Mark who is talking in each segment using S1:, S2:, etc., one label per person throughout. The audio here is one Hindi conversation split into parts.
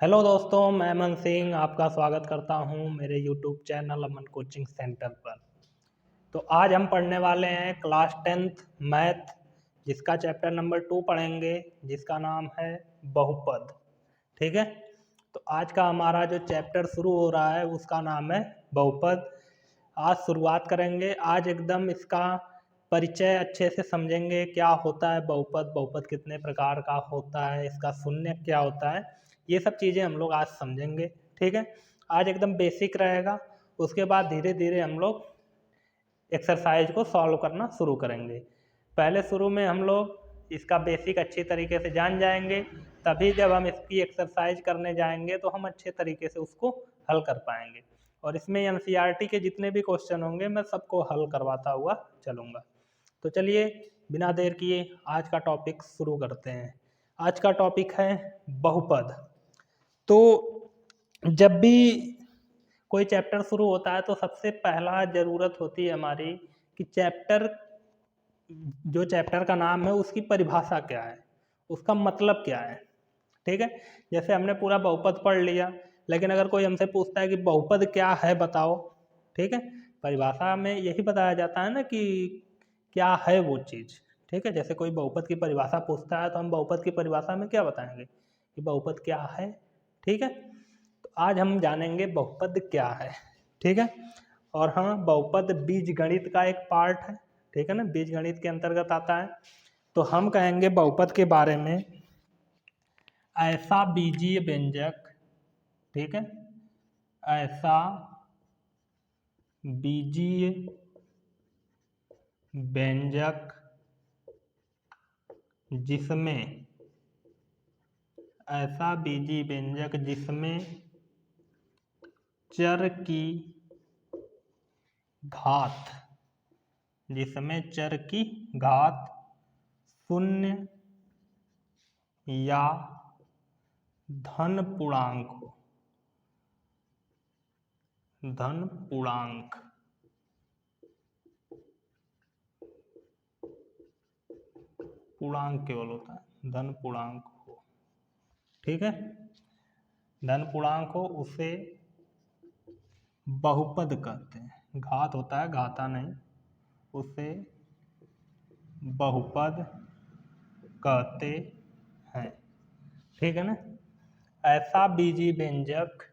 S1: हेलो दोस्तों, मैं अमन सिंह आपका स्वागत करता हूं मेरे यूट्यूब चैनल अमन कोचिंग सेंटर पर। तो आज हम पढ़ने वाले हैं क्लास 10th मैथ, जिसका चैप्टर नंबर 2 पढ़ेंगे, जिसका नाम है बहुपद। ठीक है, तो आज का हमारा जो चैप्टर शुरू हो रहा है उसका नाम है बहुपद। आज शुरुआत करेंगे, आज एकदम इसका परिचय अच्छे से समझेंगे। क्या होता है बहुपद, बहुपद कितने प्रकार का होता है, इसका शून्य क्या होता है, ये सब चीज़ें हम लोग आज समझेंगे। ठीक है, आज एकदम बेसिक रहेगा। उसके बाद धीरे धीरे हम लोग एक्सरसाइज को सॉल्व करना शुरू करेंगे। पहले शुरू में हम लोग इसका बेसिक अच्छी तरीके से जान जाएंगे, तभी जब हम इसकी एक्सरसाइज करने जाएंगे तो हम अच्छे तरीके से उसको हल कर पाएंगे। और इसमें एनसीईआरटी के जितने भी क्वेश्चन होंगे मैं सबको हल करवाता हुआ चलूँगा। तो चलिए बिना देर किए आज का टॉपिक शुरू करते हैं। आज का टॉपिक है बहुपद। तो जब भी कोई चैप्टर शुरू होता है तो सबसे पहला ज़रूरत होती है हमारी कि जो चैप्टर का नाम है उसकी परिभाषा क्या है, उसका मतलब क्या है। ठीक है, जैसे हमने पूरा बहुपद पढ़ लिया, लेकिन अगर कोई हमसे पूछता है कि बहुपद क्या है बताओ, ठीक है, परिभाषा में यही बताया जाता है ना कि क्या है वो चीज़। ठीक है, जैसे कोई बहुपद की परिभाषा पूछता है तो हम बहुपद की परिभाषा में क्या बताएंगे कि बहुपद क्या है। ठीक है, तो आज हम जानेंगे बहुपद क्या है। ठीक है, और हाँ, बहुपद बीज गणित का एक पार्ट है। ठीक है ना, बीज गणित के अंतर्गत आता है। तो हम कहेंगे बहुपद के बारे में ऐसा बीजीय व्यंजक, ठीक है, ऐसा बीजीय व्यंजक जिसमें ऐसा बीजीय व्यंजक जिसमें चर की घात, जिसमें चर की घात शून्य या धन पूर्णांक हो, धन पूर्णांक, पूर्णांक केवल होता है, धन पूर्णांक हो। ठीक है, धन पूर्णांक हो उसे बहुपद कहते हैं। घात होता है, घाता नहीं, उसे बहुपद कहते हैं। ठीक है ना, ऐसा बीजीय व्यंजक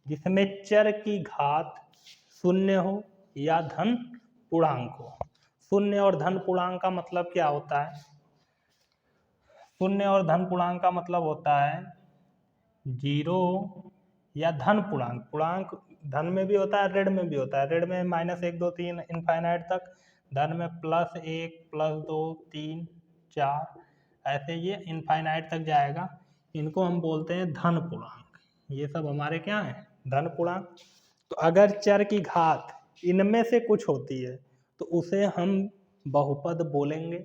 S1: जिसमें चर की घात शून्य हो या धन पूर्णांक हो। शून्य और धन पूर्णांक का मतलब क्या होता है? शून्य और धन पूर्णांक का मतलब होता है जीरो या धन पूर्णांक। पूर्णांक धन में भी होता है, ऋण में भी होता है। ऋण में -1 2 3 इनफाइनाइट तक, धन में +1 +2 3 4, ऐसे ये इनफाइनाइट तक जाएगा। इनको हम बोलते हैं धन पूर्णांक। ये सब हमारे क्या हैं? धन पूर्णांक। तो अगर चर की घात इनमें से कुछ होती है तो उसे हम बहुपद बोलेंगे।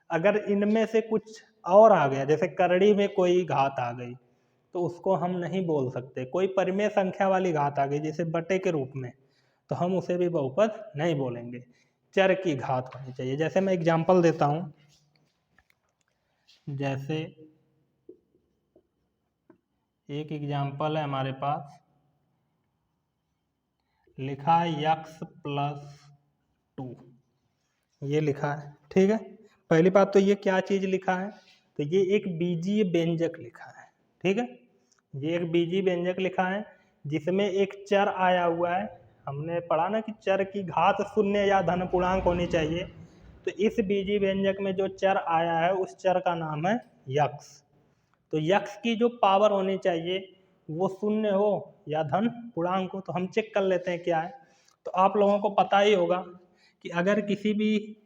S1: अगर इनमें से कुछ और आ गया, जैसे करड़ी में कोई घात आ गई, तो उसको हम नहीं बोल सकते। कोई परिमेय संख्या वाली घात आ गई जैसे बटे के रूप में, तो हम उसे भी बहुपद नहीं बोलेंगे। चर की घात होनी चाहिए। जैसे मैं एग्जांपल देता हूँ, जैसे एक एग्जांपल है हमारे पास, लिखा है x+2, ये लिखा है। ठीक है, पहली बात तो ये क्या चीज़ लिखा है, तो ये एक बीजीय व्यंजक लिखा है। ठीक है, ये एक बीजीय व्यंजक लिखा है जिसमें एक चर आया हुआ है। हमने पढ़ा ना कि चर की घात शून्य या धन पूर्णांक होनी चाहिए। तो इस बीजीय व्यंजक में जो चर आया है उस चर का नाम है यक्स। तो यक्स की जो पावर होनी चाहिए वो शून्य हो या धन पूर्णांक हो। तो हम चेक कर लेते हैं क्या है। तो आप लोगों को पता ही होगा कि अगर किसी भी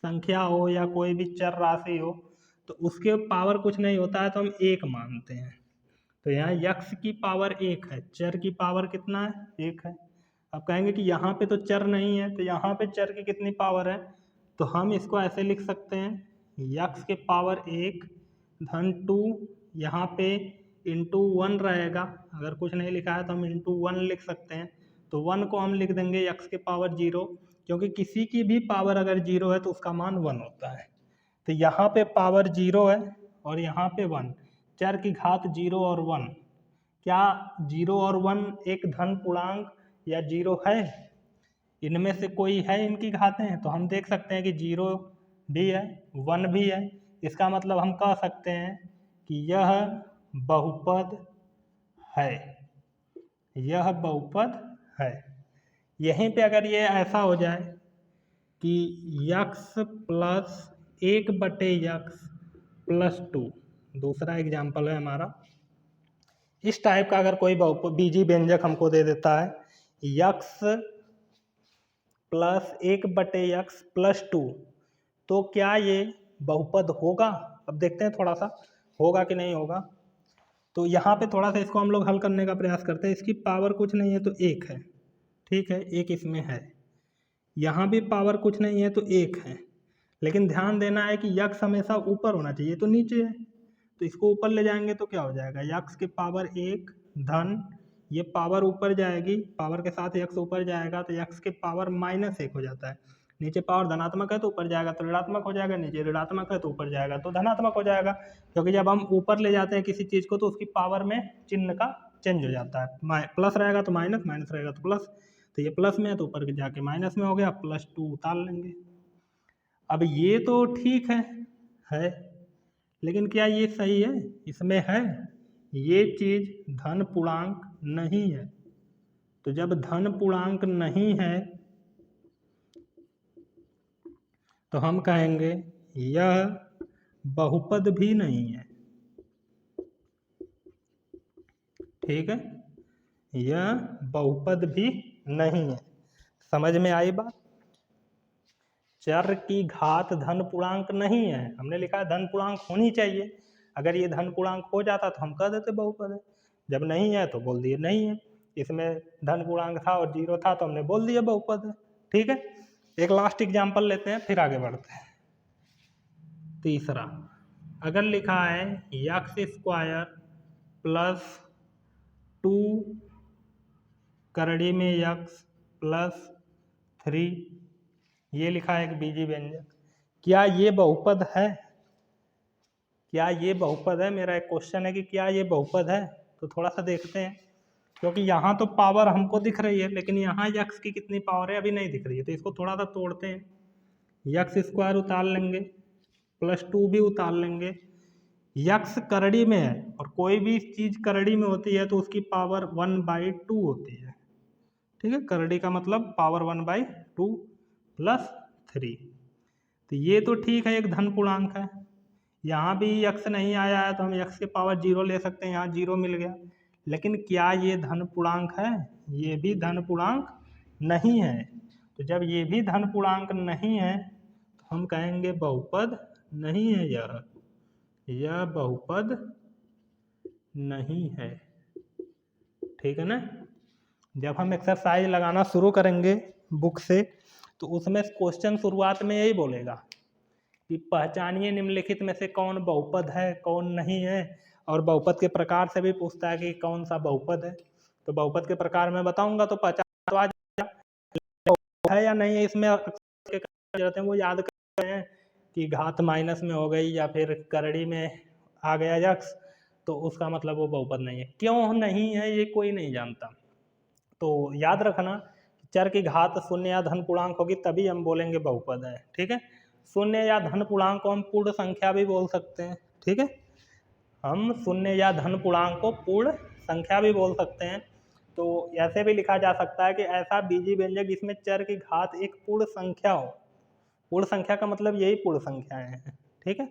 S1: संख्या हो या कोई भी चर राशि हो तो उसके पावर कुछ नहीं होता है तो हम एक मानते हैं। तो यहाँ यक्स की पावर 1 है, चर की पावर कितना है? 1 है। अब कहेंगे कि यहाँ पे तो चर नहीं है, तो यहाँ पे चर की कितनी पावर है? तो हम इसको ऐसे लिख सकते हैं, यक्स के पावर 1 धन 2, यहाँ पे इंटू 1 रहेगा। अगर कुछ नहीं लिखा है तो हम इंटू 1 लिख सकते हैं। तो 1 को हम लिख देंगे यक्स के पावर 0, क्योंकि किसी की भी पावर अगर 0 है तो उसका मान 1 होता है। तो यहाँ पे पावर 0 है और यहाँ पे 1, चर की घात 0 और 1, क्या 0 और 1 एक धन पूर्णांक या 0 है? इनमें से कोई है इनकी घातें? तो हम देख सकते हैं कि 0 भी है, 1 भी है। इसका मतलब हम कह सकते हैं कि यह बहुपद है, यह बहुपद है। यहीं पे अगर ये ऐसा हो जाए कि यक्स प्लस 1/x प्लस 2, दूसरा एग्जाम्पल है हमारा, इस टाइप का अगर कोई बीजी व्यंजक हमको दे देता है यक्स प्लस 1/x प्लस 2, तो क्या ये बहुपद होगा? अब देखते हैं थोड़ा सा होगा कि नहीं होगा। तो यहाँ पे थोड़ा सा इसको हम लोग हल करने का प्रयास करते हैं। इसकी पावर कुछ नहीं है तो 1 है, ठीक है, 1 इसमें है। यहाँ भी पावर कुछ नहीं है तो 1 है, लेकिन ध्यान देना है कि यक्स हमेशा ऊपर होना चाहिए, तो नीचे है। तो इसको ऊपर ले जाएंगे तो क्या हो जाएगा, यक्स की पावर 1 धन, ये पावर ऊपर जाएगी, पावर के साथ यक्स ऊपर जाएगा तो यक्स की पावर -1 हो जाता है। नीचे पावर धनात्मक है तो ऊपर जाएगा तो ऋणात्मक हो जाएगा, नीचे ऋणात्मक है तो ऊपर जाएगा तो धनात्मक हो जाएगा। क्योंकि जब हम ऊपर ले जाते हैं किसी चीज़ को तो उसकी पावर में चिन्ह का चेंज हो जाता है, प्लस रहेगा तो माइनस, माइनस रहेगा तो प्लस। तो ये प्लस में है तो ऊपर जाके माइनस में हो गया, +2 उतार लेंगे। अब ये तो ठीक है, लेकिन क्या ये सही है? इसमें है ये चीज़ धन पूर्णांक नहीं है। तो जब धन पूर्णांक नहीं है तो हम कहेंगे यह बहुपद भी नहीं है, ठीक है, यह बहुपद भी नहीं है। समझ में आई बात? चर की घात धन पूर्णांक नहीं है, हमने लिखा है धन पूर्णांक होनी चाहिए। अगर ये धन पूर्णांक हो जाता तो हम कह देते बहुपद है, जब नहीं है तो बोल दिए नहीं है। इसमें धन पूर्णांक था और 0 था तो हमने बोल दिया बहुपद है, ठीक है। एक लास्ट एग्जाम्पल लेते हैं फिर आगे बढ़ते हैं। तीसरा, अगर लिखा है x² प्लस 2 करड़ी में x प्लस 3, ये लिखा है एक बीजी व्यंजक, क्या ये बहुपद है? क्या ये बहुपद है? मेरा एक क्वेश्चन है कि क्या ये बहुपद है। तो थोड़ा सा देखते हैं, क्योंकि यहाँ तो पावर हमको दिख रही है लेकिन यहाँ यक्स की कितनी पावर है अभी नहीं दिख रही है। तो इसको थोड़ा सा तोड़ते हैं, x² उतार लेंगे, +2 भी उतार लेंगे। यक्स करड़ी में है और कोई भी चीज़ करड़ी में होती है तो उसकी पावर 1/2 होती है, ठीक है। करड़ी का मतलब पावर 1/2 + 3। तो ये तो ठीक है, एक धन पूर्णांक है। यहाँ भी यक्स नहीं आया है तो हम यक्स की पावर 0 ले सकते हैं, यहाँ 0 मिल गया। लेकिन क्या ये धन पूर्णांक है? ये भी धन पूर्णांक नहीं है। तो जब ये भी धन पूर्णांक नहीं है तो हम कहेंगे बहुपद नहीं है, यह बहुपद नहीं है, ठीक है ना। जब हम एक्सरसाइज लगाना शुरू करेंगे बुक से तो उसमें क्वेश्चन शुरुआत में यही बोलेगा कि पहचानिए निम्नलिखित में से कौन बहुपद है कौन नहीं है, और बहुपद के प्रकार से भी पूछता है कि कौन सा बहुपद है। तो बहुपद के प्रकार में बताऊंगा तो पहचान तो आ जाएगा है या नहीं है। इसमें रहते हैं वो याद करते हैं कि घात माइनस में हो गई या फिर करड़ी में आ गया यक्स, तो उसका मतलब वो बहुपद नहीं है। क्यों नहीं है ये कोई नहीं जानता। तो याद रखना, चर की घात शून्य या धन पूर्णांक होगी तभी हम बोलेंगे बहुपद है, ठीक है। शून्य या धन पूर्णांक को हम पूर्ण संख्या भी बोल सकते हैं, ठीक है। हम शून्य या धन पूर्णांक को पूर्ण संख्या भी बोल सकते हैं। तो ऐसे भी लिखा जा सकता है कि ऐसा बीजी व्यंजक जिसमें चर की घात एक पूर्ण संख्या हो। पूर्ण संख्या का मतलब यही पूर्ण संख्याएं हैं, ठीक है,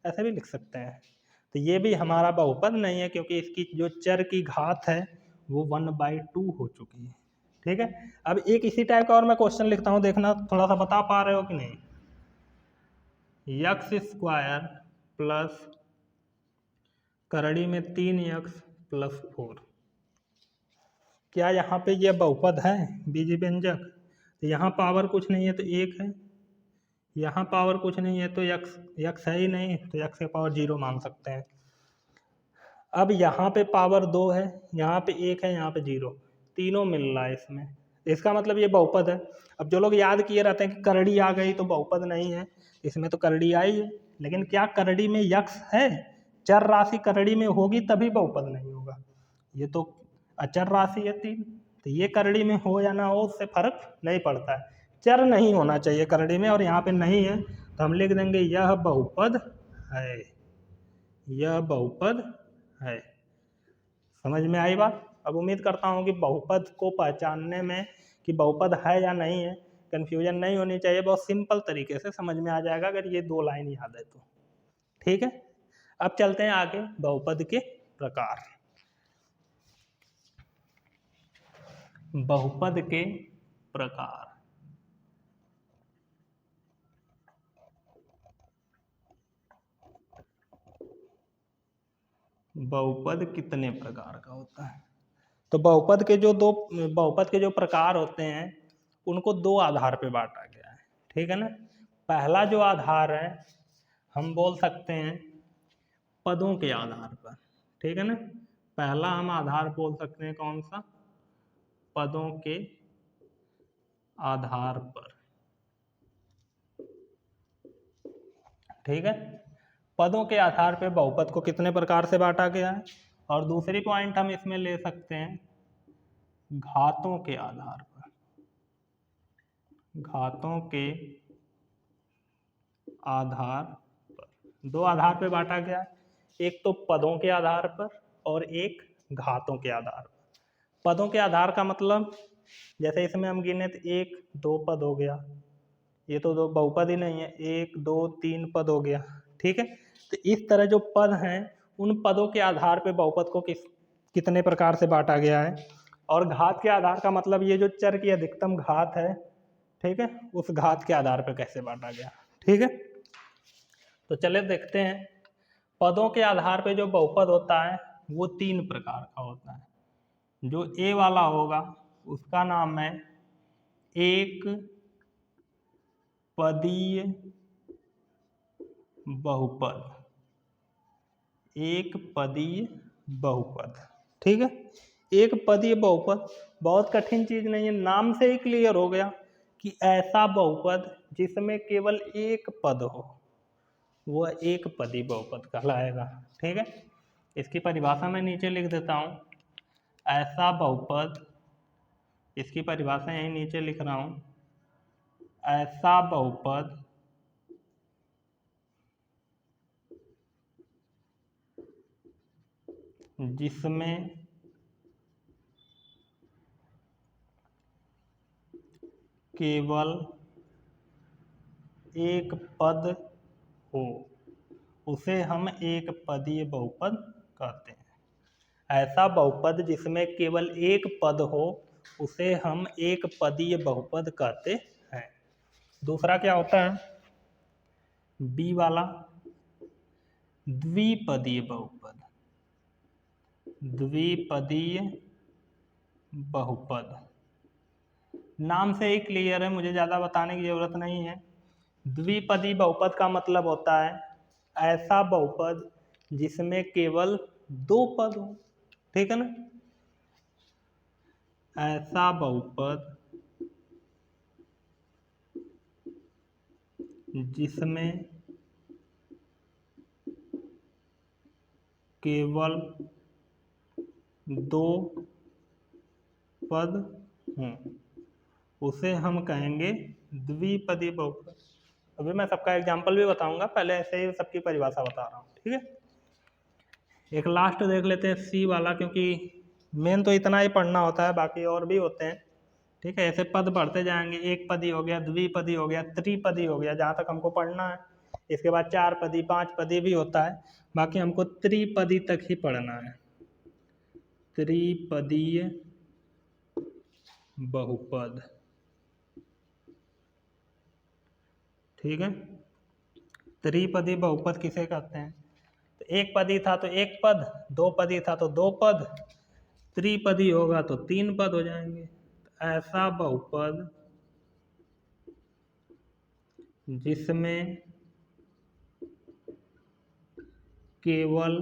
S1: ऐसे भी लिख सकते हैं। तो ये भी हमारा बहुपद नहीं है क्योंकि इसकी जो चर की घात है वो 1/2 हो चुकी है, ठीक है। अब एक इसी टाइप का और मैं क्वेश्चन लिखता हूँ, देखना थोड़ा सा बता पा रहे हो कि नहीं। x² प्लस करड़ी में 3x + 4, क्या यहाँ पे ये बहुपद है बीजी व्यंजक? तो यहाँ पावर कुछ नहीं है तो 1 है, यहाँ पावर कुछ नहीं है तो x है ही नहीं तो x की पावर 0 मान सकते हैं। अब यहाँ पे पावर 2 है, यहाँ पे 1 है, यहाँ पे 0, तीनों मिल रहा है इसमें, इसका मतलब ये बहुपद है। अब जो लोग याद किए रहते हैं कि करड़ी आ गई तो बहुपद नहीं है, इसमें तो करड़ी आई है, लेकिन क्या करड़ी में यक्स है? चर राशि करड़ी में होगी तभी बहुपद नहीं होगा। ये तो अचर राशि है 3, तो ये करड़ी में हो या ना हो उससे फर्क नहीं पड़ता है, चर नहीं होना चाहिए करड़ी में, और यहाँ पे नहीं है तो हम लिख देंगे यह बहुपद है, यह बहुपद है। समझ में आई बात? अब उम्मीद करता हूँ कि बहुपद को पहचानने में कि बहुपद है या नहीं है कन्फ्यूजन नहीं होनी चाहिए, बहुत सिंपल तरीके से समझ में आ जाएगा अगर ये 2 लाइन याद है तो। ठीक है, अब चलते हैं आगे बहुपद के प्रकार। बहुपद के प्रकार, बहुपद कितने प्रकार का होता है? तो बहुपद के जो प्रकार होते हैं उनको 2 आधार पे बांटा गया है। ठीक है ना, पहला जो आधार है हम बोल सकते हैं पदों के आधार पर। ठीक है ना, पहला हम आधार बोल सकते हैं कौन सा? पदों के आधार पर। ठीक है, पदों के आधार पे बहुपद को कितने प्रकार से बांटा गया है। और दूसरी पॉइंट हम इसमें ले सकते हैं घातों के आधार पर, घातों के आधार पर 2 आधार पे बांटा गया है, एक तो पदों के आधार पर और एक घातों के आधार पर। पदों के आधार का मतलब जैसे इसमें हम गिने तो 1 2 पद हो गया, ये तो 2 बहुपद ही नहीं है, 1 2 3 पद हो गया। ठीक है, तो इस तरह जो पद हैं उन पदों के आधार पे बहुपद को कितने प्रकार से बांटा गया है। और घात के आधार का मतलब ये जो चर की अधिकतम घात है, ठीक है, उस घात के आधार पर कैसे बांटा गया। ठीक है, तो चले देखते हैं। पदों के आधार पे जो बहुपद होता है वो 3 प्रकार का होता है। जो ए वाला होगा उसका नाम है एक पदीय बहुपद, एक पदीय बहुपद। ठीक है, एक पदीय बहुपद बहुत कठिन चीज नहीं है, नाम से ही क्लियर हो गया कि ऐसा बहुपद जिसमें केवल एक पद हो वह एक पदी बहुपद कहलाएगा। ठीक है, इसकी परिभाषा मैं नीचे लिख देता हूँ। ऐसा बहुपद, इसकी परिभाषा यहीं नीचे लिख रहा हूँ। ऐसा बहुपद जिसमें केवल एक पद हो उसे हम एक पदीय बहुपद कहते हैं। ऐसा बहुपद जिसमें केवल एक पद हो उसे हम एक पदीय बहुपद कहते हैं। दूसरा क्या होता है? बी वाला द्विपदीय बहुपद, द्विपदीय बहुपद नाम से ही क्लियर है, मुझे ज़्यादा बताने की ज़रूरत नहीं है। द्विपदी बहुपद का मतलब होता है ऐसा बहुपद जिसमें केवल 2 पद हो। ठीक है ना, ऐसा बहुपद जिसमें केवल 2 पद हों उसे हम कहेंगे द्विपदी बहुपद। अभी मैं सबका एग्जाम्पल भी बताऊंगा, पहले ऐसे ही सबकी परिभाषा बता रहा हूँ। ठीक है, एक लास्ट देख लेते हैं सी वाला, क्योंकि मेन तो इतना ही पढ़ना होता है, बाकी और भी होते हैं। ठीक है, ऐसे पद बढ़ते जाएंगे, एक पदी हो गया, द्विपदी हो गया, त्रिपदी हो गया, जहाँ तक हमको पढ़ना है। इसके बाद 4 पदी 5 पदी भी होता है, बाकी हमको त्रिपदी तक ही पढ़ना है। त्रिपदीय बहुपद। ठीक है, त्रिपदी बहुपद किसे कहते हैं? तो एक पदी था तो एक पद, 2 पदी था तो 2 पद, त्रिपदी होगा तो 3 पद हो जाएंगे। ऐसा बहुपद जिसमें केवल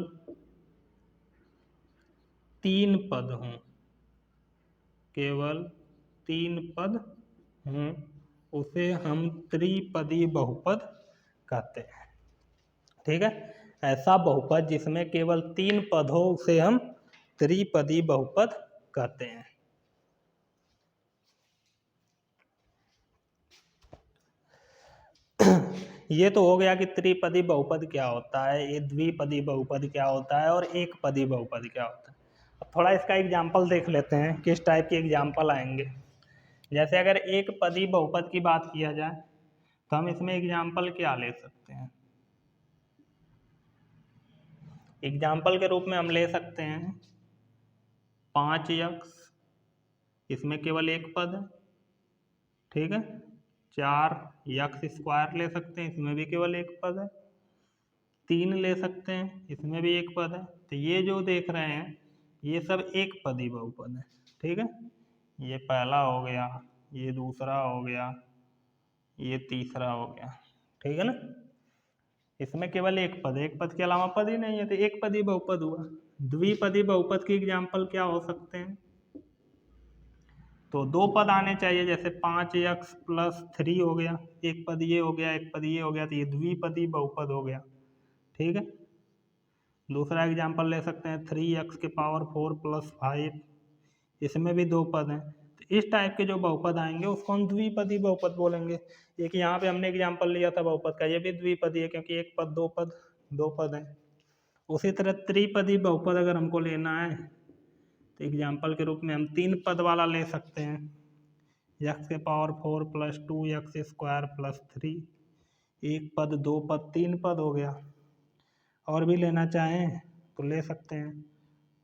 S1: 3 पद हों, केवल 3 पद हों उसे हम त्रिपदी बहुपद कहते हैं। ठीक है, ऐसा बहुपद जिसमें केवल 3 पद हो उसे हम त्रिपदी बहुपद कहते हैं। ये तो हो गया कि त्रिपदी बहुपद क्या होता है, ये द्विपदी बहुपद क्या होता है और एक पदी बहुपद क्या होता है। अब थोड़ा इसका एग्जाम्पल देख लेते हैं, किस टाइप के एग्जाम्पल आएंगे। जैसे अगर एक पदी बहुपद की बात किया जाए तो हम इसमें एग्जाम्पल क्या ले सकते हैं। एग्जाम्पल के रूप में हम ले सकते हैं 5x, इसमें केवल एक पद है, ठीक है। 4x² ले सकते हैं, इसमें भी केवल एक पद है। 3 ले सकते हैं, इसमें भी एक पद है। तो ये जो देख रहे हैं ये सब एक पदी बहुपद है, ठीक है। ये पहला हो गया, ये दूसरा हो गया, ये तीसरा हो गया, ठीक है ना। इसमें केवल एक पद है, एक पद के अलावा पद ही नहीं है, तो एक पदी बहुपद हुआ। द्विपदी बहुपद की एग्जाम्पल क्या हो सकते हैं, तो दो पद आने चाहिए, जैसे 5x+3 हो गया, एक पद ये हो गया, एक पद ये हो गया, तो ये द्विपदी बहुपद हो गया, ठीक है। दूसरा एग्जाम्पल ले सकते हैं 3x⁴ + 5, इसमें भी दो पद हैं। तो इस टाइप के जो बहुपद आएंगे उसको हम द्विपदी बहुपद बोलेंगे। एक यहाँ पे हमने एग्जाम्पल लिया था बहुपद का, ये भी द्विपदी है क्योंकि एक पद दो पद हैं। उसी तरह त्रिपदी बहुपद अगर हमको लेना है तो एग्जाम्पल के रूप में हम 3 पद वाला ले सकते हैं, x⁴ + 2x² + 3, एक पद, दो पद, 3 पद हो गया। और भी लेना चाहें तो ले सकते हैं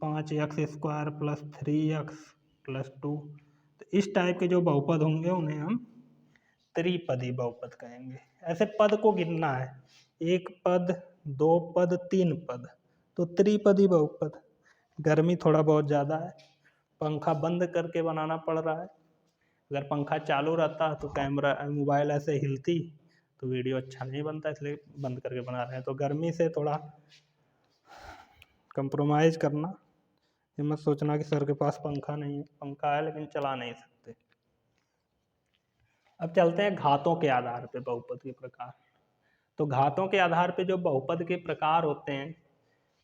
S1: 5x² + 3x + 2। तो इस टाइप के जो बहुपद होंगे उन्हें हम त्रिपदी बहुपद कहेंगे। ऐसे पद को गिनना है, एक पद, दो पद, 3 पद, तो त्रिपदी बहुपद। गर्मी थोड़ा बहुत ज़्यादा है, पंखा बंद करके बनाना पड़ रहा है। अगर पंखा चालू रहता तो कैमरा मोबाइल ऐसे हिलती तो वीडियो अच्छा नहीं बनता, इसलिए बंद करके बना रहे हैं। तो गर्मी से थोड़ा कंप्रोमाइज़ करना, ये मत सोचना कि सर के पास पंखा नहीं है, पंखा है लेकिन चला नहीं सकते। अब चलते हैं घातों के आधार पे बहुपद के प्रकार। तो घातों के आधार पे जो बहुपद के प्रकार होते हैं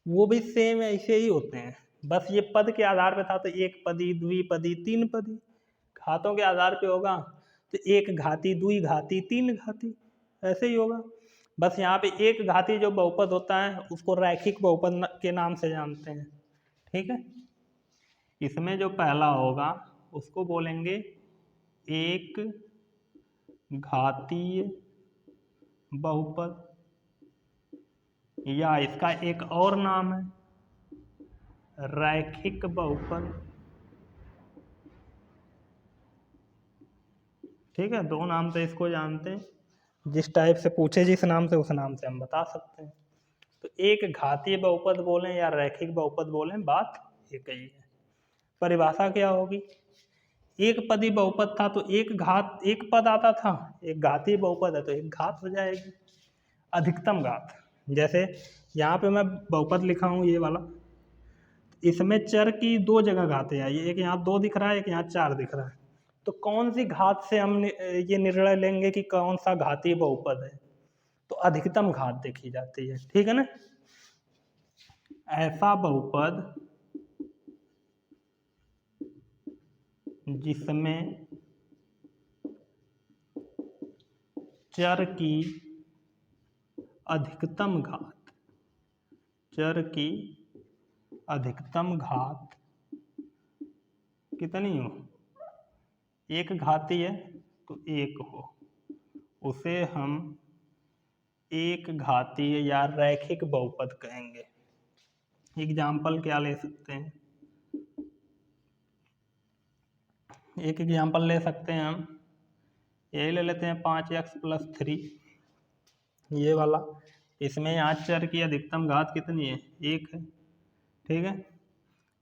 S1: वो भी सेम ऐसे ही होते हैं, बस ये पद के आधार पे था तो एक पदी, द्विपदी, 3 पदी। घातों के आधार पे होगा तो एक घाती, द्वि घाती, 3 घाती, ऐसे ही होगा। बस यहाँ पे एक घाती जो बहुपद होता है उसको रैखिक बहुपद के नाम से जानते हैं, ठीक है। इसमें जो पहला होगा उसको बोलेंगे एक घातीय बहुपद, या इसका एक और नाम है रैखिक बहुपद, ठीक है। दो नाम से इसको जानते हैं, जिस टाइप से पूछे जिस नाम से उस नाम से हम बता सकते हैं। तो एक घातीय बहुपद बोलें या रैखिक बहुपद बोलें, बात एक ही है। परिभाषा क्या होगी, एक पदी बहुपद था तो एक पद आता था, एक घातीय बहुपद है तो एक घात हो जाएगी, अधिकतम घात। जैसे यहाँ पे मैं बहुपद लिखा हूँ ये वाला, इसमें चर की 2 जगह घातें आई, एक यहाँ 2 दिख रहा है, एक यहाँ 4 दिख रहा है। तो कौन सी घात से हम ये निर्णय लेंगे कि कौन सा घातीय बहुपद है, तो अधिकतम घात देखी जाती है, ठीक है ना। ऐसा बहुपद जिसमें चर की अधिकतम घात, चर की अधिकतम घात कितनी हो, एक घाती है तो एक हो, उसे हम एक घातीय या रैखिक बहुपद कहेंगे। एग्जाम्पल क्या ले सकते हैं, एक एग्जाम्पल ले सकते हैं हम, यही ले लेते हैं 5x+3, ये वाला। इसमें यहाँ चर की अधिकतम घात कितनी है, एक है, ठीक है।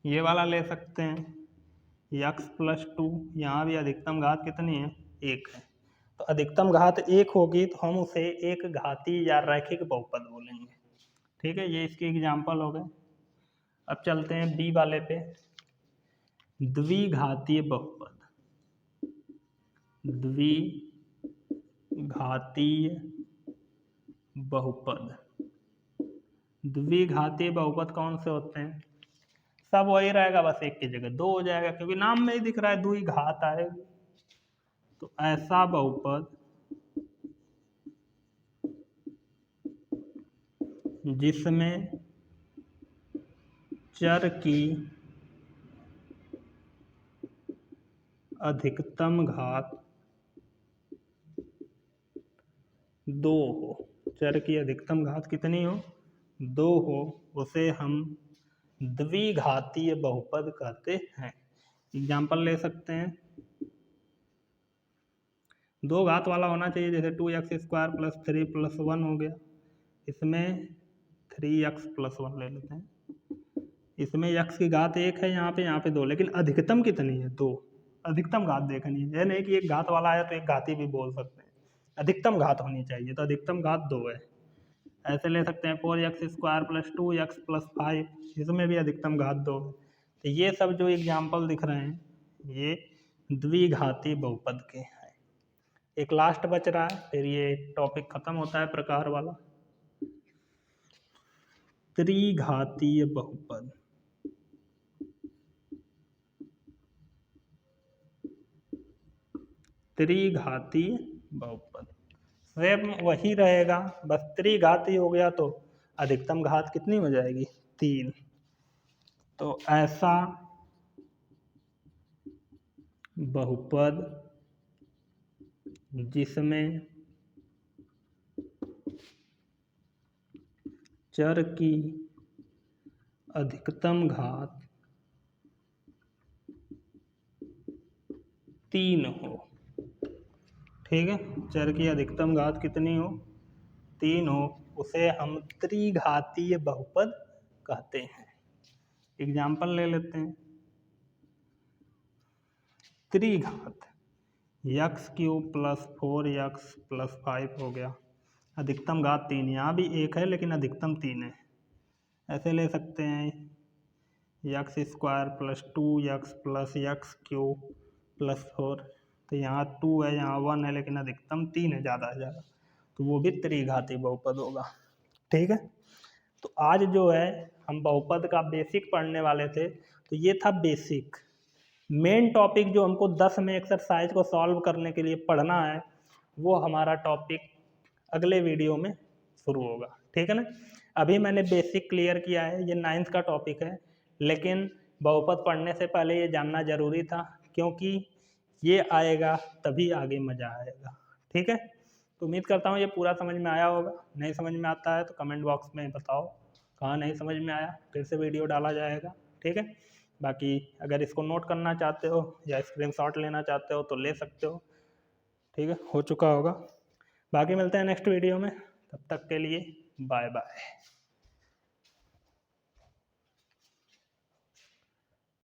S1: ये वाला ले सकते हैं x+2, यहाँ भी अधिकतम घात कितनी है, एक है। तो अधिकतम घात एक होगी तो हम उसे एक घाती या रैखिक बहुपद बोलेंगे, ठीक है। ये इसके एग्जाम्पल हो गए। अब चलते हैं बी वाले पे, द्विघातीय बहुपद। द्विघातीय बहुपद, द्विघातीय बहुपद कौन से होते हैं, सब वही रहेगा, बस एक की जगह 2 हो जाएगा क्योंकि नाम में ही दिख रहा है द्विघात आएगी। तो ऐसा बहुपद जिसमें चर की अधिकतम घात 2 हो, चर की अधिकतम घात कितनी हो, 2 हो, उसे हम द्विघातीय बहुपद कहते हैं। एग्जाम्पल ले सकते हैं, 2 घात वाला होना चाहिए, जैसे 2x² + 3 + 1 हो गया, इसमें 3x+1 ले लेते हैं। इसमें x की घात 1 है, यहाँ पे 2, लेकिन अधिकतम कितनी है, 2। अधिकतम घात देखनी है, यह नहीं कि एक घात वाला आया तो एक घाती भी बोल सकते हैं, अधिकतम घात होनी चाहिए, तो अधिकतम घात 2 है। ऐसे ले सकते हैं 4x² + 2x + 5, इसमें भी अधिकतम घात 2 है। तो ये सब जो एग्जाम्पल दिख रहे हैं ये द्विघाती बहुपद के हैं। एक लास्ट बच रहा है, फिर ये टॉपिक खत्म होता है प्रकार वाला, त्रिघातीय बहुपद। त्रिघातीय बहुपद सेम वही रहेगा, बस त्रिघाती हो गया तो अधिकतम घात कितनी हो जाएगी, 3। तो ऐसा बहुपद जिसमें चर की अधिकतम घात 3 हो, ठीक है, चर की अधिकतम घात कितनी हो, 3 हो, उसे हम त्रिघातीय बहुपद कहते हैं। एग्जाम्पल ले लेते हैं, त्रिघात x³ + 4x + 5 हो गया, अधिकतम घात 3, यहाँ भी 1 है लेकिन अधिकतम 3 है। ऐसे ले सकते हैं x² + 2x + x³ + 4, तो यहाँ 2 है, यहाँ 1 है, लेकिन अधिकतम 3 है, ज़्यादा है ज़्यादा, तो वो भी त्रिघाती बहुपद होगा, ठीक है। तो आज जो है हम बहुपद का बेसिक पढ़ने वाले थे, तो ये था बेसिक। मेन टॉपिक जो हमको 10 में एक्सरसाइज को सॉल्व करने के लिए पढ़ना है, वो हमारा टॉपिक अगले वीडियो में शुरू होगा, ठीक है ना। अभी मैंने बेसिक क्लियर किया है, ये 9th का टॉपिक है, लेकिन बहुपद पढ़ने से पहले ये जानना ज़रूरी था, क्योंकि ये आएगा तभी आगे मज़ा आएगा, ठीक है। तो उम्मीद करता हूँ ये पूरा समझ में आया होगा। नहीं समझ में आता है तो कमेंट बॉक्स में बताओ कहाँ नहीं समझ में आया, फिर से वीडियो डाला जाएगा, ठीक है। बाकी अगर इसको नोट करना चाहते हो या स्क्रीनशॉट लेना चाहते हो तो ले सकते हो, ठीक है, हो चुका होगा। बाकी मिलते हैं नेक्स्ट वीडियो में, तब तक के लिए बाय बाय।